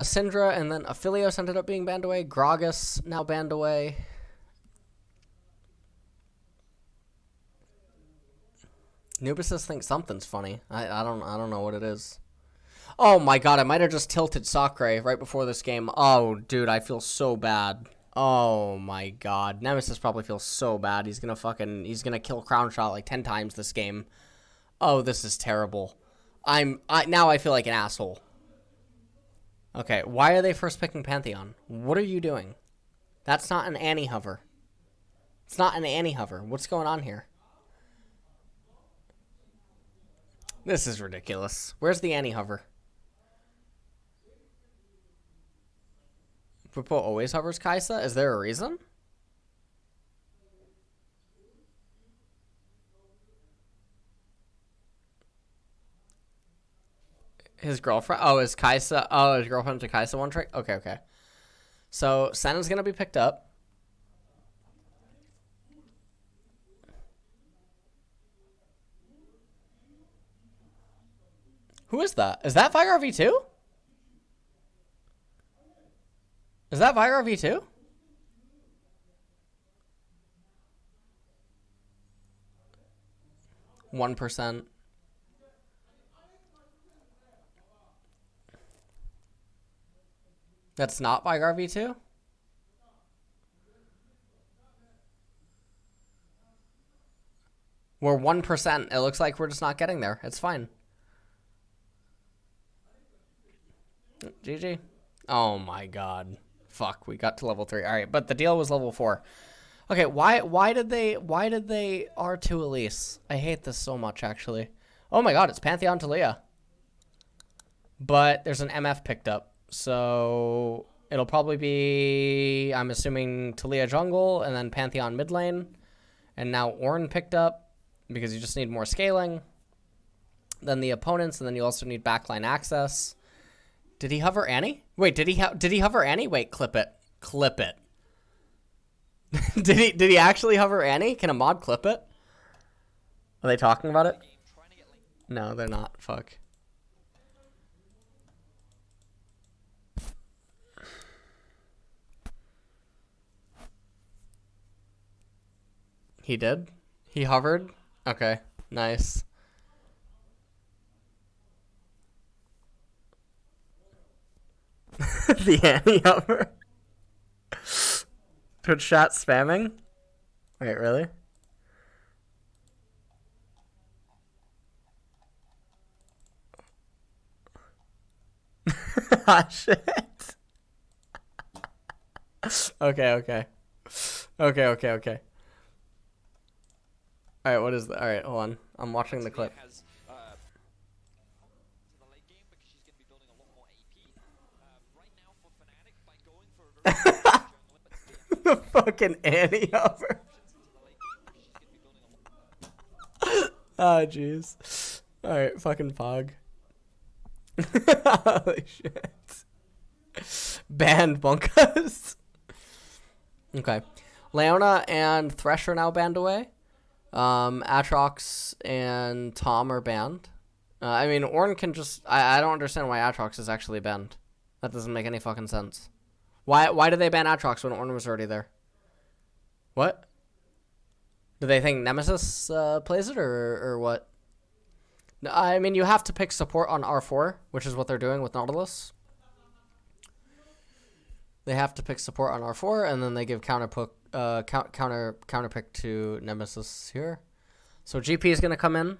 Syndra, and then Aphelios ended up being banned away. Gragas now banned away. Nubisus thinks something's funny. I don't know what it is. Oh my god, I might have just tilted Sakura right before this game. Oh, dude, I feel so bad. Oh my god. Nemesis probably feels so bad. He's gonna kill Crown Shot like 10 times this game. Oh, this is terrible. Now I feel like an asshole. Okay, why are they first picking Pantheon? What are you doing? That's not an Annie hover. It's not an Annie hover. What's going on here? This is ridiculous. Where's the Annie hover? Bwipo always hovers Kaisa? Is there a reason? His girlfriend? Oh, is Kaisa? Oh, his girlfriend's a Kaisa one trick? Okay, okay. So, Senna's gonna be picked up. Who is that? Is that Vigar V2? Is that Vigar V2? %. That's not Vigar V2? We're 1%. It looks like we're just not getting there. It's fine. GG. Oh my god. Fuck, we got to level 3. Alright, but the deal was level 4. Okay, why did they R2 Elise? I hate this so much, actually. Oh my god, it's Pantheon Talia. But there's an MF picked up. So it'll probably be, I'm assuming, Talia jungle and then Pantheon mid lane. And now Ornn picked up because you just need more scaling than the opponents, and then you also need backline access. Did he hover Annie? Wait, did he hover Annie? Wait, clip it. Clip it. did he actually hover Annie? Can a mod clip it? Are they talking about it? No, they're not. Fuck. He did? He hovered? Okay, nice. The Annie hover? Twitch chat spamming? Wait, really? Ah, shit. Okay, okay. Okay. Alright, what is that? Alright, hold on. I'm watching the clip. The fucking Annie hover. Oh, jeez. Alright, fucking Pog. Holy shit. Banned Bunkas. Okay. Leona and Thresh are now banned away. Atrox and Tom are banned. I mean, Ornn can just... I don't understand why Atrox is actually banned. That doesn't make any fucking sense. Why did they ban Atrox when Ornn was already there? What? Do they think Nemesis plays it, or what? I mean, you have to pick support on R4, which is what they're doing with Nautilus. They have to pick support on R4, and then they give counter pick to Nemesis here. So GP is gonna come in,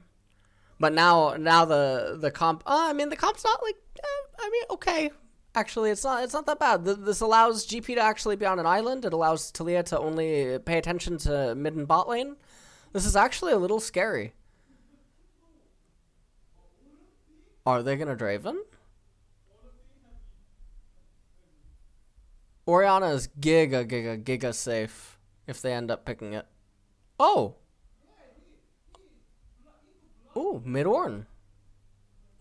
but now the comp. I mean, the comp's not like. I mean, okay. Actually, it's not that bad. This allows GP to actually be on an island. It allows Talia to only pay attention to mid and bot lane. This is actually a little scary. Are they gonna Draven? Orianna is giga safe if they end up picking it. Oh! Ooh, mid Ornn.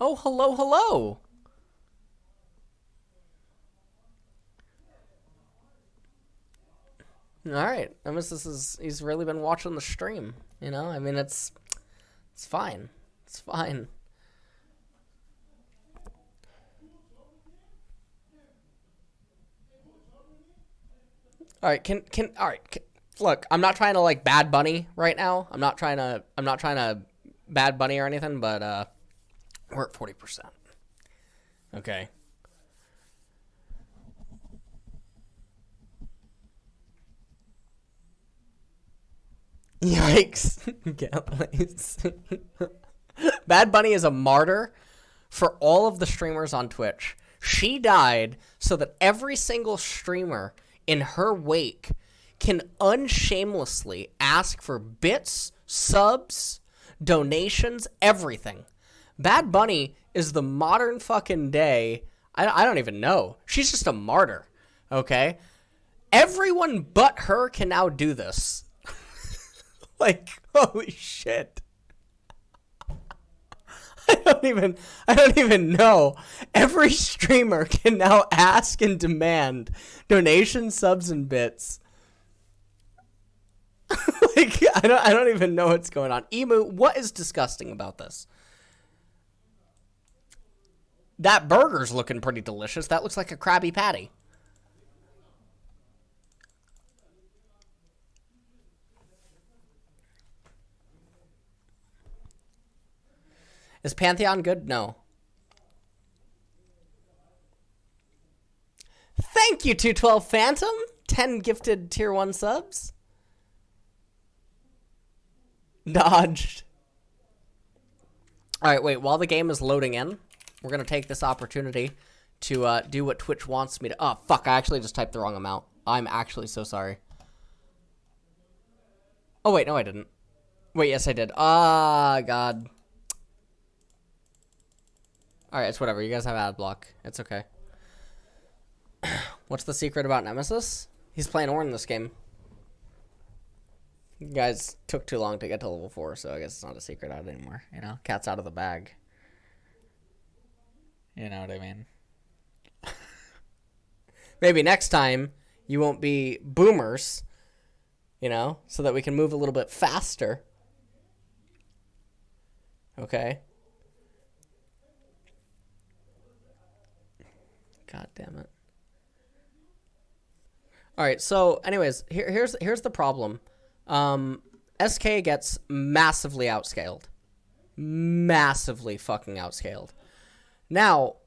Oh, hello. Alright, Nemesis he's really been watching the stream, you know? I mean, it's fine. It's fine. All right, all right. Look, I'm not trying to like Bad Bunny right now. I'm not trying to Bad Bunny or anything, but we're at 40%. Okay. Yikes. Bad Bunny is a martyr for all of the streamers on Twitch. She died so that every single streamer in her wake can unshamelessly ask for bits, subs, donations, everything. Bad Bunny is the modern fucking day. I don't even know. She's just a martyr, okay? Everyone but her can now do this. Like, holy shit. I don't even know. Every streamer can now ask and demand donations, subs, and bits. Like, I don't even know what's going on. Emu, what is disgusting about this? That burger's looking pretty delicious. That looks like a Krabby Patty. Is Pantheon good? No. Thank you, 212 Phantom. 10 gifted tier 1 subs. Dodged. All right, wait. While the game is loading in, we're going to take this opportunity to do what Twitch wants me to... Oh, fuck. I actually just typed the wrong amount. I'm actually so sorry. Oh, wait. No, I didn't. Wait, yes, I did. Ah, God. All right, it's whatever. You guys have ad block. It's okay. What's the secret about Nemesis? He's playing Ornn this game. You guys took too long to get to level 4, so I guess it's not a secret out anymore. You know, cat's out of the bag. You know what I mean? Maybe next time you won't be boomers, you know, so that we can move a little bit faster. Okay. God damn it. All right, so anyways, here's the problem. SK gets massively outscaled. Massively fucking outscaled. Now,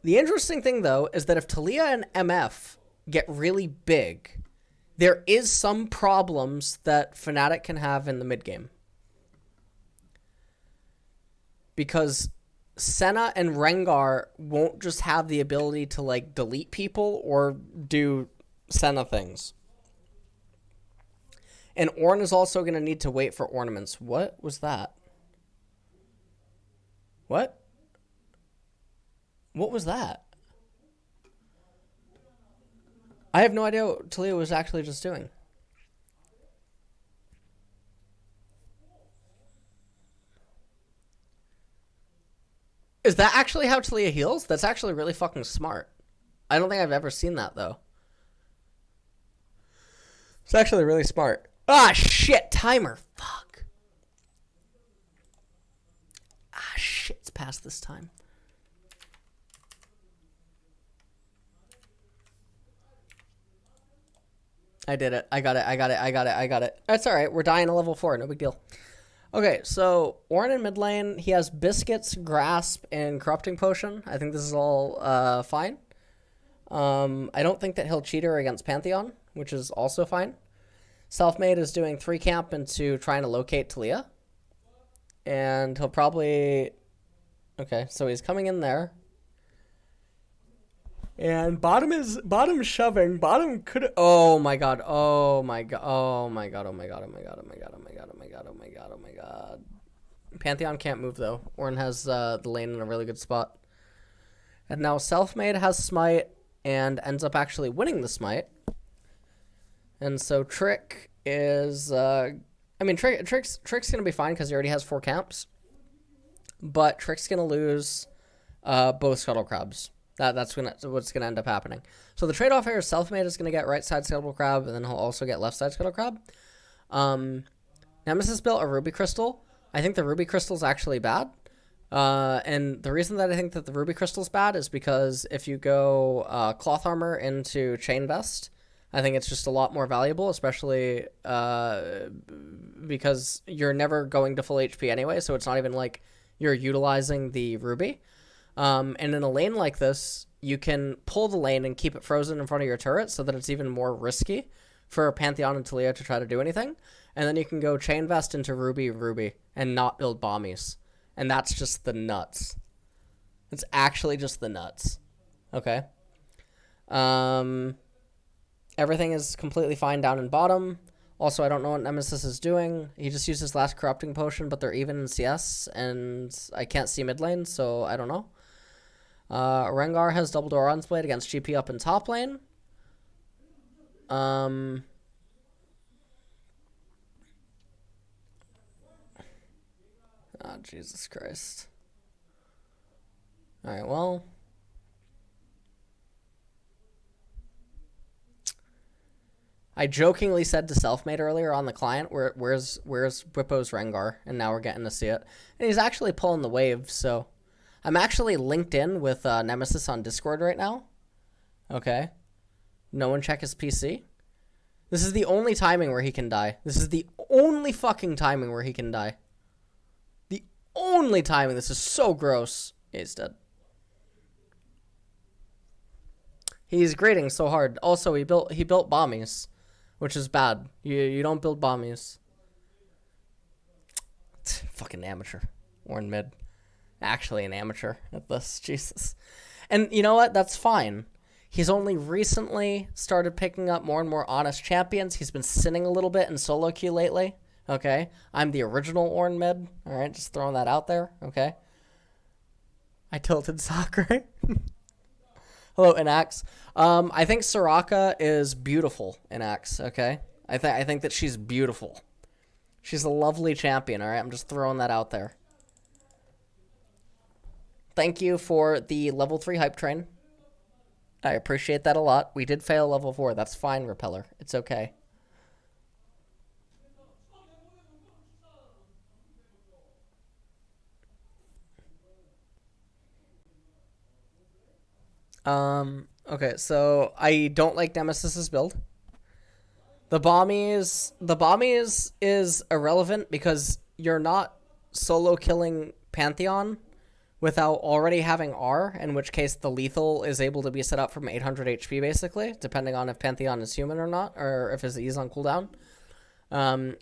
the interesting thing, though, is that if Talia and MF get really big, there is some problems that Fnatic can have in the mid game. Because Senna and Rengar won't just have the ability to, like, delete people or do Senna things. And Ornn is also going to need to wait for ornaments. What was that? What? What was that? I have no idea what Talia was actually just doing. Is that actually how Talia heals? That's actually really fucking smart. I don't think I've ever seen that, though. It's actually really smart. Ah, shit. Timer. Fuck. Ah, shit. It's past this time. I did it. I got it. That's all right. We're dying to level 4. No big deal. Okay, so Ornn in mid lane, he has Biscuits, Grasp, and Corrupting Potion. I think this is all fine. I don't think that he'll cheater against Pantheon, which is also fine. Selfmade is doing 3 camp into trying to locate Talia. And he'll probably... Okay, so he's coming in there. And bottom shoving. Bottom could... Oh my god. Oh my god. Oh my god. Oh my god. Oh my god. Oh my god. Oh my god. Oh my god. Oh my god. Oh my god. Pantheon can't move though. Ornn has the lane in a really good spot. And now Selfmade has Smite and ends up actually winning the Smite. And so Trick is... I mean, Trick's going to be fine because he already has 4 camps. But Trick's going to lose both Scuttle Crabs. That's what's going to end up happening. So the trade-off here is Selfmade is going to get right side Scuttle Crab, and then he'll also get left side Scuttle Crab. Nemesis built a Ruby Crystal. I think the Ruby Crystal's actually bad. And the reason that I think that the Ruby Crystal's bad is because if you go Cloth Armor into Chain Vest, I think it's just a lot more valuable, especially because you're never going to full HP anyway, so it's not even like you're utilizing the Ruby. And in a lane like this, you can pull the lane and keep it frozen in front of your turret so that it's even more risky for Pantheon and Taliyah to try to do anything. And then you can go Chain Vest into Ruby, and not build bombies. And that's just the nuts. It's actually just the nuts. Okay. Everything is completely fine down in bottom. Also, I don't know what Nemesis is doing. He just used his last Corrupting Potion, but they're even in CS, and I can't see mid lane, so I don't know. Rengar has double Doran's Blade against GP up in top lane. Oh, Jesus Christ. Alright, well. I jokingly said to Selfmade earlier on the client, where's Whippo's Rengar? And now we're getting to see it. And he's actually pulling the wave, so... I'm actually linked in with Nemesis on Discord right now. Okay. No one check his PC. This is the only timing where he can die. This is the only fucking timing where he can die. The only timing. This is so gross. Yeah, he's dead. He's grading so hard. Also, he built bombies, which is bad. You don't build bombies. Fucking amateur. Warren mid. Actually an amateur at this. Jesus. And you know what? That's fine. He's only recently started picking up more and more honest champions. He's been sinning a little bit in solo queue lately. Okay. I'm the original Ornn mid. Alright, just throwing that out there. Okay. I tilted Sakura. Hello, Inax. I think Soraka is beautiful, Inax, okay? I think that she's beautiful. She's a lovely champion, alright? I'm just throwing that out there. Thank you for the level 3 hype train. I appreciate that a lot. We did fail level 4. That's fine, Repeller. It's okay. Okay, so I don't like Nemesis's build. The bombies is irrelevant because you're not solo killing Pantheon without already having R, in which case the lethal is able to be set up from 800 HP basically, depending on if Pantheon is human or not, or if his E is on cooldown.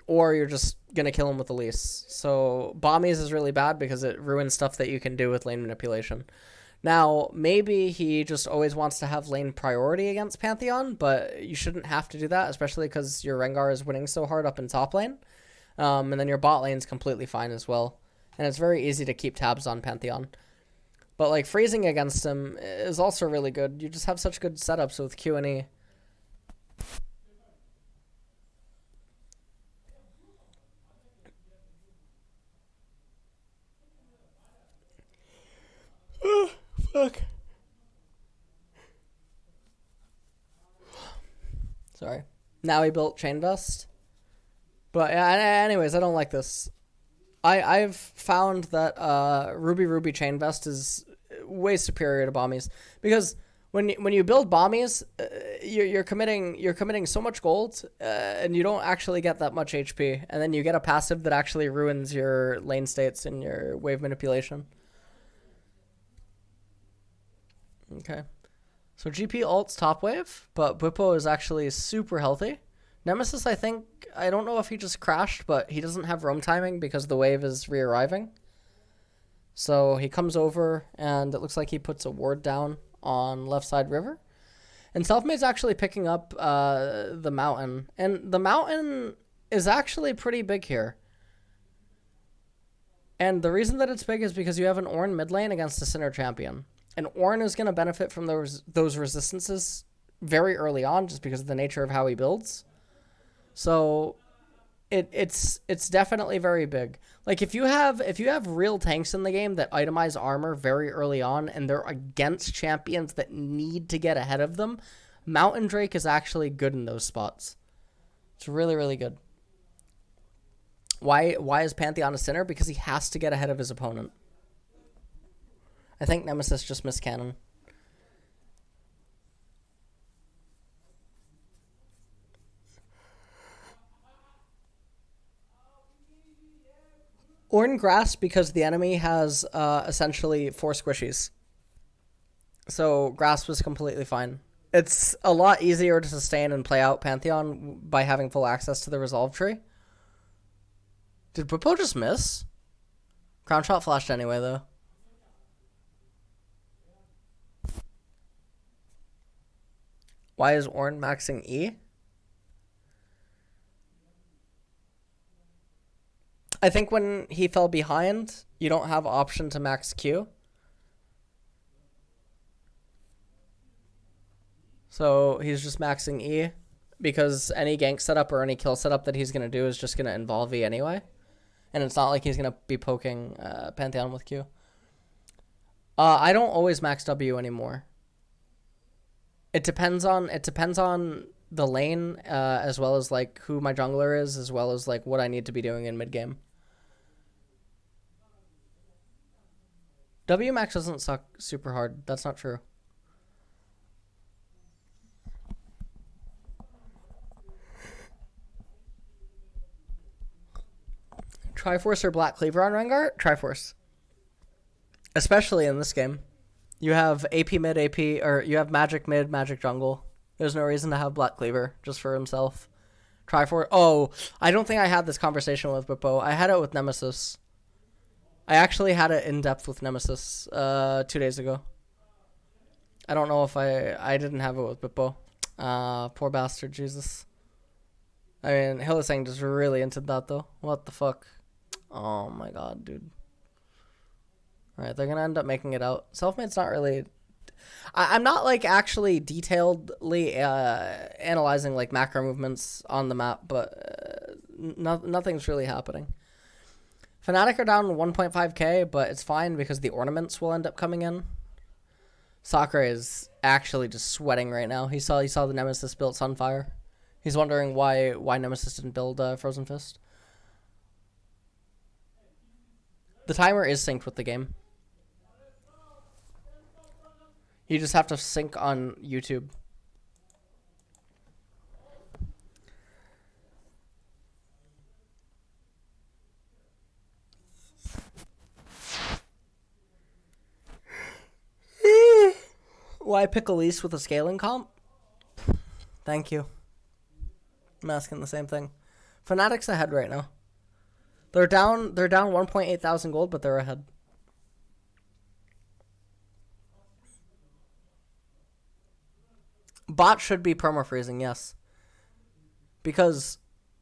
Or you're just gonna kill him with Elise. So bombies is really bad because it ruins stuff that you can do with lane manipulation. Now, maybe he just always wants to have lane priority against Pantheon, but you shouldn't have to do that, especially because your Rengar is winning so hard up in top lane. And then your bot lane's completely fine as well. And it's very easy to keep tabs on Pantheon. But, like, freezing against him is also really good. You just have such good setups with Q and E. Fuck. Sorry. Now he built Chain Vest. But anyways, I don't like this. I've found that Ruby Chain Vest is way superior to bombies because when you build bombies, you're committing so much gold and you don't actually get that much HP, and then you get a passive that actually ruins your lane states and your wave manipulation. Okay, so GP ults top wave, but Bwipo is actually super healthy. Nemesis, I don't know if he just crashed, but he doesn't have roam timing because the wave is re-arriving. So he comes over, and it looks like he puts a ward down on left side river. And Selfmade's actually picking up the mountain. And the mountain is actually pretty big here. And the reason that it's big is because you have an Ornn mid lane against a Sinner champion. And Ornn is going to benefit from those resistances very early on just because of the nature of how he builds. So it's definitely very big. Like if you have real tanks in the game that itemize armor very early on and they're against champions that need to get ahead of them, Mountain Drake is actually good in those spots. It's really, really good. Why is Pantheon a Sinner? Because he has to get ahead of his opponent. I think Nemesis just missed cannon. Ornn grass because the enemy has essentially 4 squishies. So grass was completely fine. It's a lot easier to sustain and play out Pantheon by having full access to the resolve tree. Did Bwipo just miss? Crown shot flashed anyway, though. Why is Ornn maxing E? I think when he fell behind, you don't have option to max Q. So he's just maxing E because any gank setup or any kill setup that he's going to do is just going to involve E anyway. And it's not like he's going to be poking Pantheon with Q. I don't always max W anymore. It depends on the lane as well as like who my jungler is, as well as like what I need to be doing in mid game. W max doesn't suck super hard. That's not true. Triforce or Black Cleaver on Rengar? Triforce. Especially in this game. You have AP mid, AP, or you have Magic mid, Magic jungle. There's no reason to have Black Cleaver just for himself. Triforce. Oh, I don't think I had this conversation with Bwipo. I had it with Nemesis. I actually had it in depth with Nemesis 2 days ago. I don't know if I didn't have it with Bwipo. Poor bastard, Jesus. I mean, Hylissang just really into that though. What the fuck? Oh my god, dude. Alright, they're gonna end up making it out. Selfmade's not really... I'm not like actually detailedly analyzing like macro movements on the map, but nothing's really happening. Fnatic are down 1.5k, but it's fine because the ornaments will end up coming in. Sakura is actually just sweating right now. He saw the Nemesis built Sunfire. He's wondering why Nemesis didn't build Frozen Fist. The timer is synced with the game. You just have to sync on YouTube. Why pick Elise with a scaling comp? Thank you. I'm asking the same thing. Fnatic's ahead right now. They're down 1.8 thousand gold, but they're ahead. Bot should be perma-freezing, yes. Because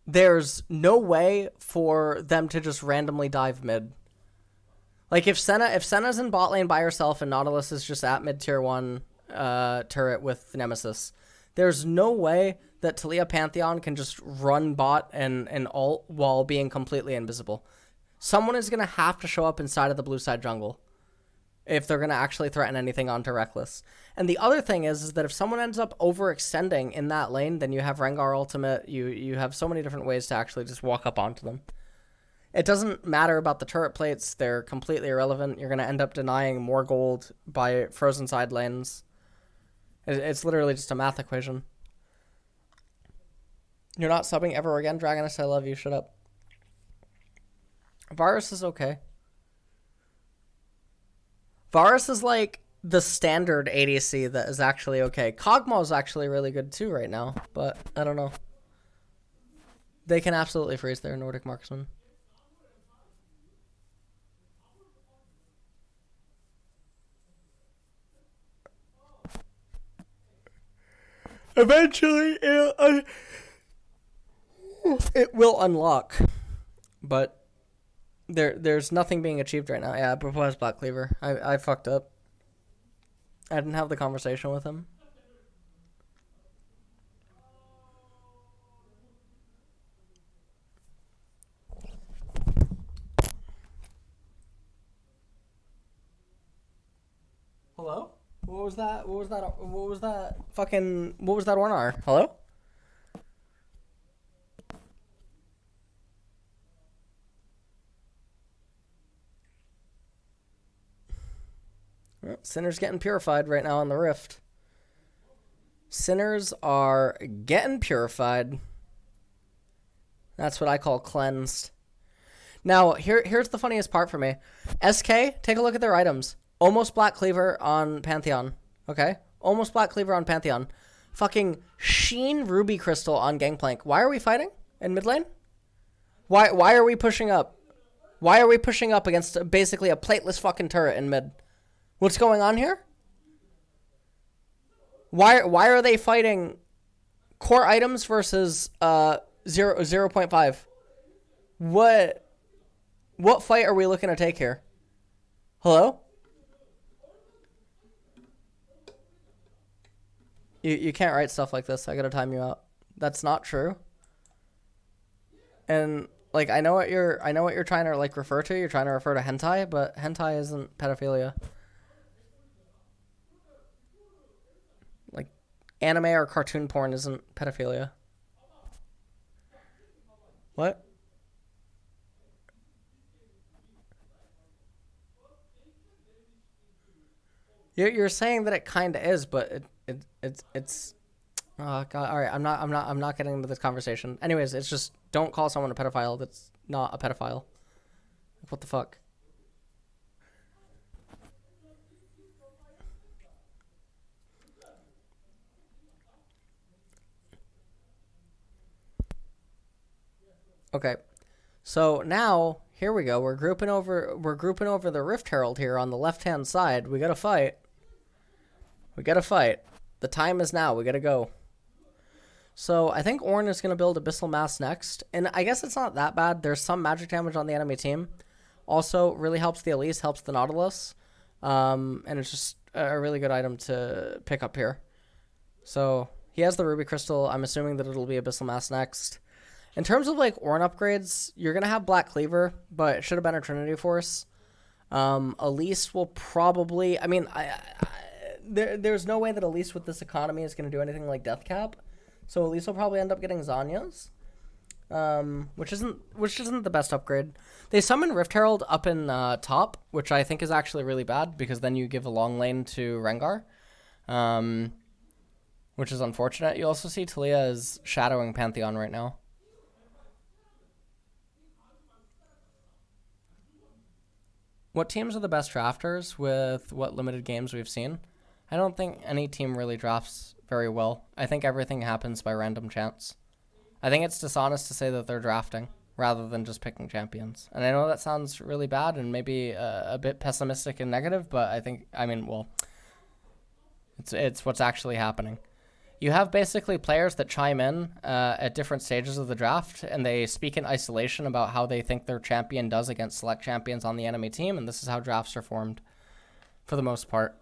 there's no way for them to just randomly dive mid. Like if Senna's in bot lane by herself and Nautilus is just at mid tier 1 turret with Nemesis, there's no way that Taliyah Pantheon can just run bot and ult while being completely invisible. Someone is going to have to show up inside of the blue side jungle if they're going to actually threaten anything onto Reckless. And the other thing is that if someone ends up overextending in that lane, then you have Rengar ultimate. You have so many different ways to actually just walk up onto them. It doesn't matter about the turret plates. They're completely irrelevant. You're going to end up denying more gold by frozen side lanes. It's literally just a math equation. You're not subbing ever again, Dragonist. I love you. Shut up. Varus is okay. Varus is like the standard ADC that is actually okay. Kog'Maw is actually really good too right now, but I don't know. They can absolutely freeze their Nordic marksman. Eventually, it will unlock, but there's nothing being achieved right now. Yeah, Bwipo has Black Cleaver. I fucked up. I didn't have the conversation with him. Hello? What was that? What was that? What was that? Fucking, what was that Ornar? Hello? Well, Sinner's getting purified right now on the Rift. Sinners are getting purified. That's what I call cleansed. Now, here's the funniest part for me. SK, take a look at their items. Almost Black Cleaver on Pantheon. Okay? Almost Black Cleaver on Pantheon. Fucking Sheen Ruby Crystal on Gangplank. Why are we fighting in mid lane? Why are we pushing up? Why are we pushing up against basically a plateless fucking turret in mid? What's going on here? Why are they fighting core items versus 0.5? What fight are we looking to take here? Hello? You can't write stuff like this. I gotta time you out. That's not true. And like I know what you're trying to like refer to. You're trying to refer to hentai, but hentai isn't pedophilia. Like anime or cartoon porn isn't pedophilia. What? You're saying that it kind of is, but it's oh god. All right, I'm not getting into this conversation. Anyways, it's just don't call someone a pedophile that's not a pedophile. What the fuck? Okay. So now here we go. We're grouping over the Rift Herald here on the left-hand side. We got to fight. We got to fight. The time is now. We got to go. So I think Ornn is going to build Abyssal Mass next. And I guess it's not that bad. There's some magic damage on the enemy team. Also, really helps the Elise, helps the Nautilus. And it's just a really good item to pick up here. So he has the Ruby Crystal. I'm assuming that it'll be Abyssal Mass next. In terms of like Ornn upgrades, you're going to have Black Cleaver, but it should have been a Trinity Force. Elise will probably... I mean, there's no way that Elise with this economy is going to do anything like Death Cap. So Elise will probably end up getting Zanya's, which isn't the best upgrade. They summon Rift Herald up in top, which I think is actually really bad because then you give a long lane to Rengar, which is unfortunate. You also see Talia is shadowing Pantheon right now. What teams are the best drafters with what limited games we've seen? I don't think any team really drafts very well. I think everything happens by random chance. I think it's dishonest to say that they're drafting rather than just picking champions. And I know that sounds really bad and maybe a bit pessimistic and negative, but I mean, well, it's what's actually happening. You have basically players that chime in at different stages of the draft, and they speak in isolation about how they think their champion does against select champions on the enemy team, and this is how drafts are formed for the most part.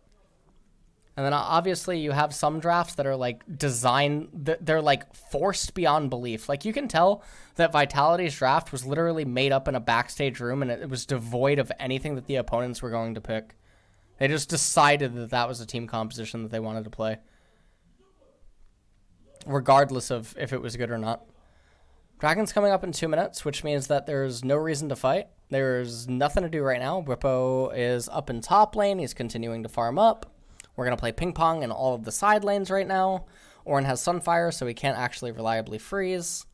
And then obviously you have some drafts that are like they're like forced beyond belief. Like you can tell that Vitality's draft was literally made up in a backstage room, and it was devoid of anything that the opponents were going to pick. They just decided that that was a team composition that they wanted to play, regardless of if it was good or not. Dragon's coming up in 2 minutes, which means that there's no reason to fight. There's nothing to do right now. Whippo is up in top lane. He's continuing to farm up. We're going to play ping pong in all of the side lanes right now. Ornn has Sunfire, so he can't actually reliably freeze.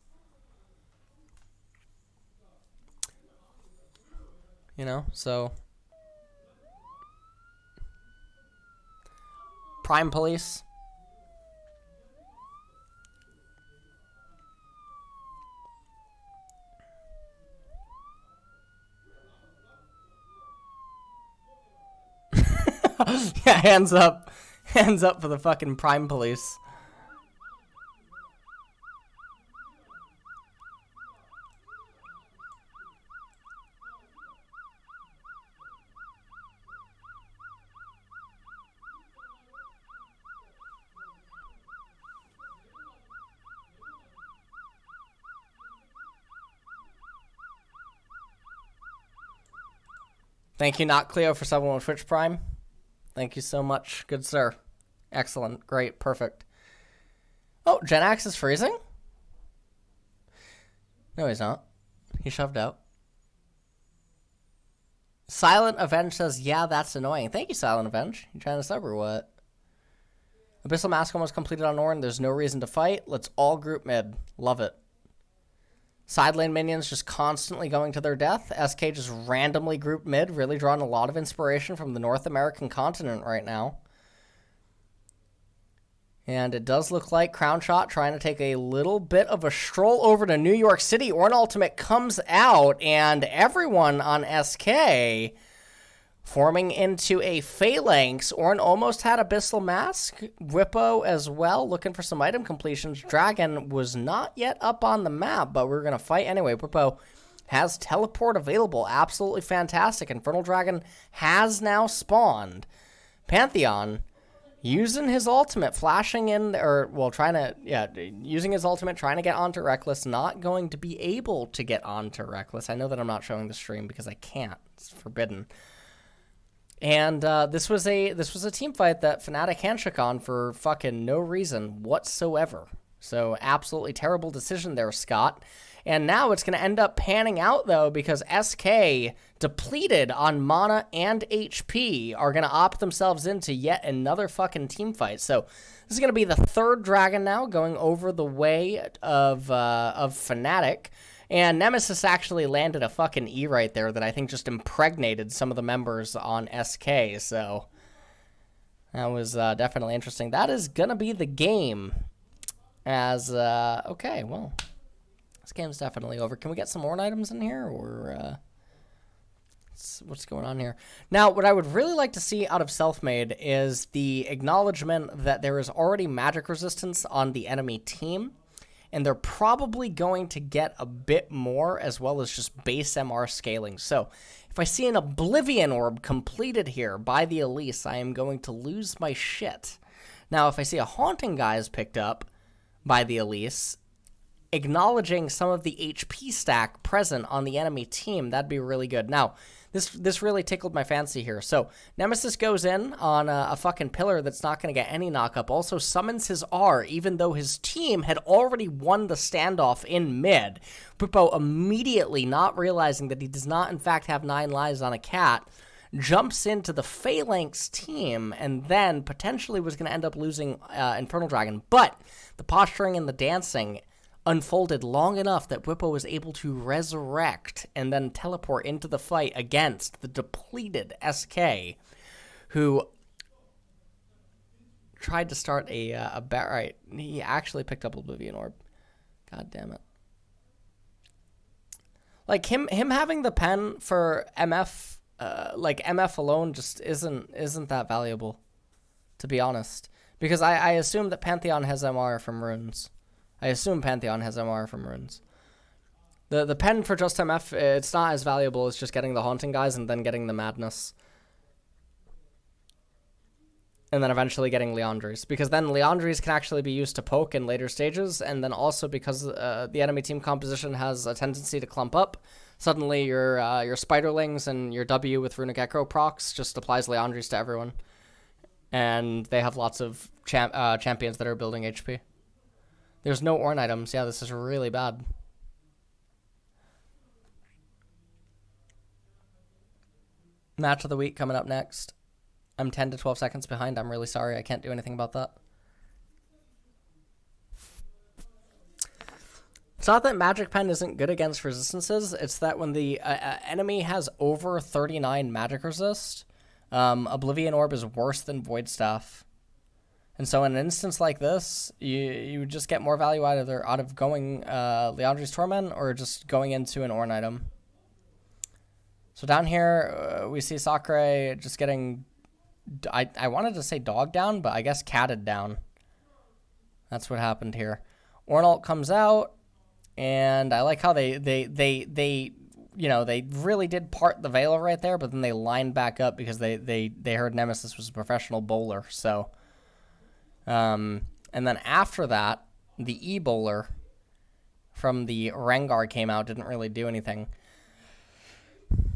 You know, so... Prime Police. Yeah, hands up for the fucking Prime Police. Thank you, Not Cleo, for subbing with Twitch Prime. Thank you so much. Good sir. Excellent. Great. Perfect. Oh, Genax is freezing? No, he's not. He shoved out. Silent Avenge says, yeah, that's annoying. Thank you, Silent Avenge. You trying to sub or what? Abyssal Mask was completed on Ornn. There's no reason to fight. Let's all group mid. Love it. Side lane minions just constantly going to their death. SK just randomly grouped mid, really drawing a lot of inspiration from the North American continent right now. And it does look like Crown Shot trying to take a little bit of a stroll over to New York City. Ornn Ultimate comes out, and everyone on SK forming into a Phalanx. Ornn almost had Abyssal Mask. Whippo as well, looking for some item completions. Dragon was not yet up on the map, but we're going to fight anyway. Whippo has teleport available. Absolutely fantastic. Infernal Dragon has now spawned. Pantheon using his ultimate, flashing in, using his ultimate, trying to get onto Reckless, not going to be able to get onto Reckless. I know that I'm not showing the stream because I can't. It's forbidden. And this was a team fight that Fnatic handshook on for fucking no reason whatsoever. So absolutely terrible decision there, Scott. And now it's going to end up panning out, though, because SK, depleted on mana and HP, are going to opt themselves into yet another fucking team fight. So this is going to be the third Dragon now going over the way of Fnatic. And Nemesis actually landed a fucking E right there that I think just impregnated some of the members on SK. So that was definitely interesting. That is going to be the game. Okay, well, this game's definitely over. Can we get some more items in here, or what's going on here? Now, what I would really like to see out of Selfmade is the acknowledgement that there is already magic resistance on the enemy team, and they're probably going to get a bit more, as well as just base MR scaling. So if I see an Oblivion Orb completed here by the Elise, I am going to lose my shit. Now, if I see a Haunting Guise picked up by the Elise, acknowledging some of the HP stack present on the enemy team, that'd be really good. Now, this really tickled my fancy here. So, Nemesis goes in on a fucking pillar that's not going to get any knockup. Also summons his R, even though his team had already won the standoff in mid. Pupo, immediately not realizing that he does not, in fact, have 9 lives on a cat, jumps into the Phalanx team, and then potentially was going to end up losing Infernal Dragon. But the posturing and the dancing unfolded long enough that Whippo was able to resurrect and then teleport into the fight against the depleted SK, who tried to start a bet. Right, he actually picked up Oblivion Orb. God damn it! Like him having the pen for MF, like MF alone, just isn't that valuable, to be honest. Because I assume that Pantheon has MR from runes. I assume Pantheon has MR from runes. The pen for just MF, it's not as valuable as just getting the Haunting Guys and then getting the Madness. And then eventually getting Leandries. Because then Leandries can actually be used to poke in later stages, and then also because the enemy team composition has a tendency to clump up, suddenly your Spiderlings and your W with Runic Echo procs just applies Leandries to everyone. And they have lots of champions that are building HP. There's no Ornn items. Yeah, this is really bad. Match of the week coming up next. I'm 10 to 12 seconds behind. I'm really sorry. I can't do anything about that. It's not that Magic Pen isn't good against resistances. It's that when the enemy has over 39 magic resist, Oblivion Orb is worse than Void Staff. And so in an instance like this, you just get more value either out of going Leandri's Torment or just going into an Ornn item. So down here, we see Sakurai just getting, I wanted to say dogged down, but I guess catted down. That's what happened here. Ornn ult comes out, and I like how they really did part the Veil right there, but then they lined back up because they heard Nemesis was a professional bowler, so... and then after that, the E-Bowler from the Rengar came out, didn't really do anything.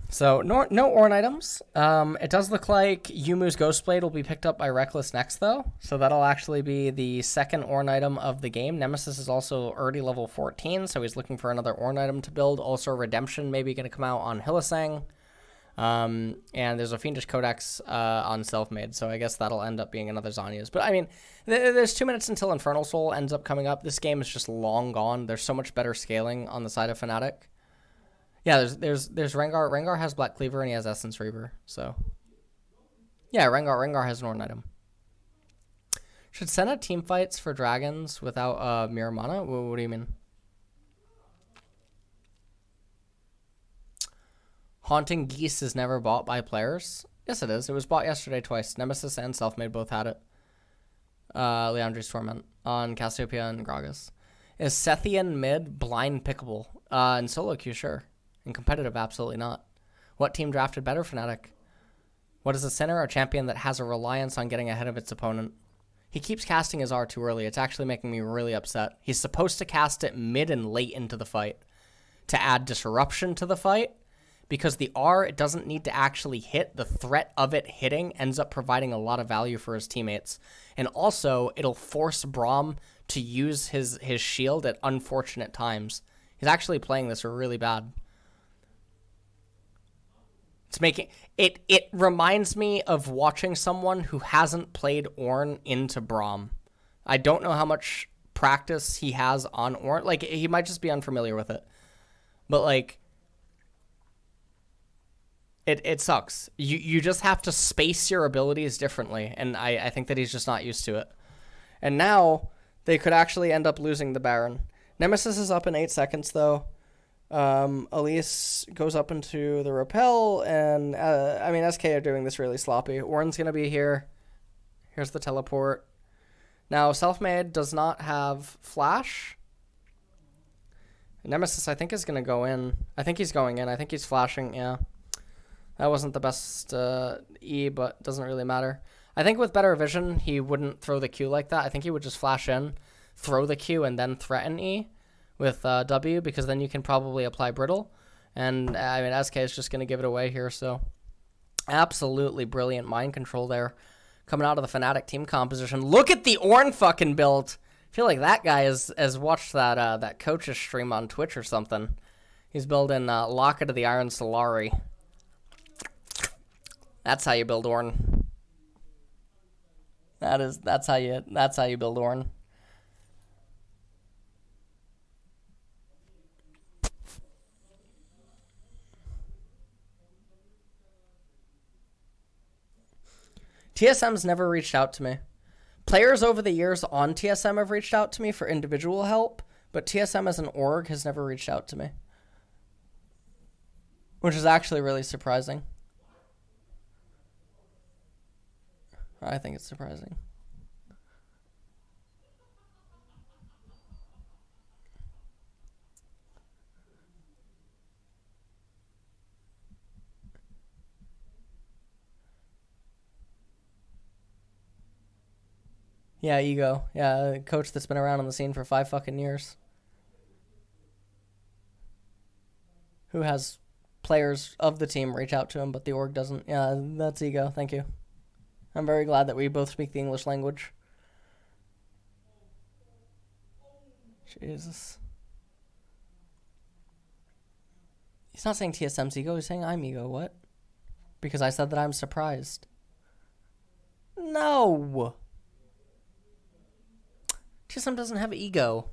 So, no Ornn items. It does look like Yumu's Ghostblade will be picked up by Reckless next, though. So that'll actually be the second Ornn item of the game. Nemesis is also already level 14, so he's looking for another Ornn item to build. Also, Redemption maybe going to come out on Hillisang. And there's a Fiendish Codex on Self-Made, so I guess that'll end up being another Zanya's. But I mean, there's 2 minutes until Infernal Soul ends up coming up. This game is just long gone. There's so much better scaling on the side of Fnatic. Yeah, there's Rengar. Rengar has Black Cleaver and he has Essence Reaver. So yeah, Rengar has an Ornn item. Should Senna team fights for dragons without Mirror Mana? What do you mean? Haunting Geese is never bought by players. Yes, it is. It was bought yesterday twice. Nemesis and Self-Made both had it. Leandri's Torment on Cassiopeia and Gragas. Is Sethian mid blind pickable? In solo queue, sure. In competitive, absolutely not. What team drafted better, Fnatic? What is a center or champion that has a reliance on getting ahead of its opponent? He keeps casting his R too early. It's actually making me really upset. He's supposed to cast it mid and late into the fight to add disruption to the fight. Because the R, it doesn't need to actually hit. The threat of it hitting ends up providing a lot of value for his teammates. And also, it'll force Braum to use his shield at unfortunate times. He's actually playing this really bad. It's making it reminds me of watching someone who hasn't played Ornn into Braum. I don't know how much practice he has on Ornn. Like, he might just be unfamiliar with it. But, like, It sucks. You just have to space your abilities differently, and I think that he's just not used to it. And now they could actually end up losing the Baron. Nemesis is up in 8 seconds, though. Elise goes up into the Repel, and I mean, SK are doing this really sloppy. Ornn's going to be here. Here's the teleport. Now, Self-Made does not have Flash. Nemesis, I think, is going to go in. I think he's going in. I think he's flashing, yeah. That wasn't the best E, but doesn't really matter. I think with better vision, he wouldn't throw the Q like that. I think he would just flash in, throw the Q, and then threaten E with W, because then you can probably apply Brittle. And, I mean, SK is just going to give it away here, so absolutely brilliant mind control there coming out of the Fnatic team composition. Look at the Ornn fucking build. I feel like that guy has watched that coach's stream on Twitch or something. He's building Locket of the Iron Solari. That's how you build Ornn. That's how you build Ornn. TSM's never reached out to me. Players over the years on TSM have reached out to me for individual help, but TSM as an org has never reached out to me. Which is actually really surprising. I think it's surprising. Yeah, Ego. Yeah, a coach that's been around on the scene for 5 fucking years. Who has players of the team reach out to him, but the org doesn't. Yeah, that's Ego. Thank you. I'm very glad that we both speak the English language. Jesus. He's not saying TSM's Ego, he's saying I'm Ego. What? Because I said that I'm surprised. No! TSM doesn't have Ego.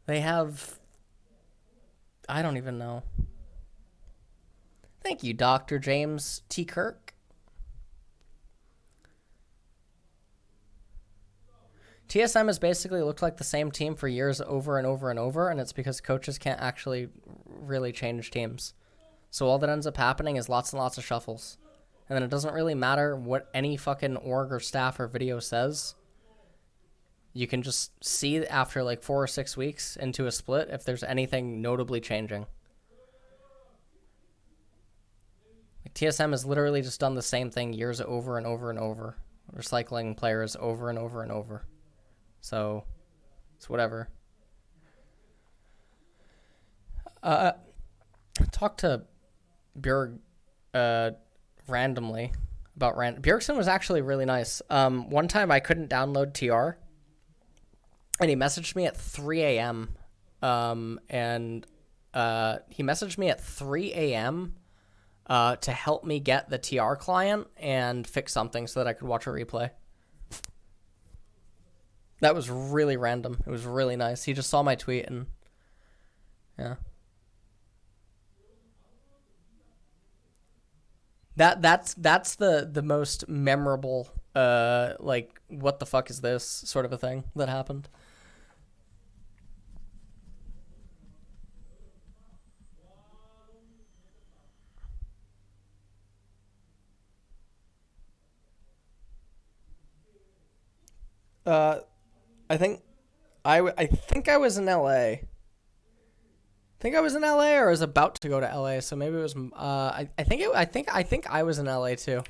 They have... I don't even know. Thank you, Dr. James T. Kirk. TSM has basically looked like the same team for years over and over and over, and it's because coaches can't actually really change teams. So all that ends up happening is lots and lots of shuffles. And then it doesn't really matter what any fucking org or staff or video says. You can just see after like 4 or 6 weeks into a split if there's anything notably changing. Like TSM has literally just done the same thing years over and over and over. Recycling players over and over and over. So, it's whatever. Talk to Björg randomly about Björkson was actually really nice. One time I couldn't download TR, and he messaged me at 3 a.m. He messaged me at 3 a.m. to help me get the TR client and fix something so that I could watch a replay. That was really random. It was really nice. He just saw my tweet and yeah. That's the most memorable like what the fuck is this sort of a thing that happened. I think I think I was in LA. I think I was in LA or I was about to go to LA, so maybe it was I think I was in LA too.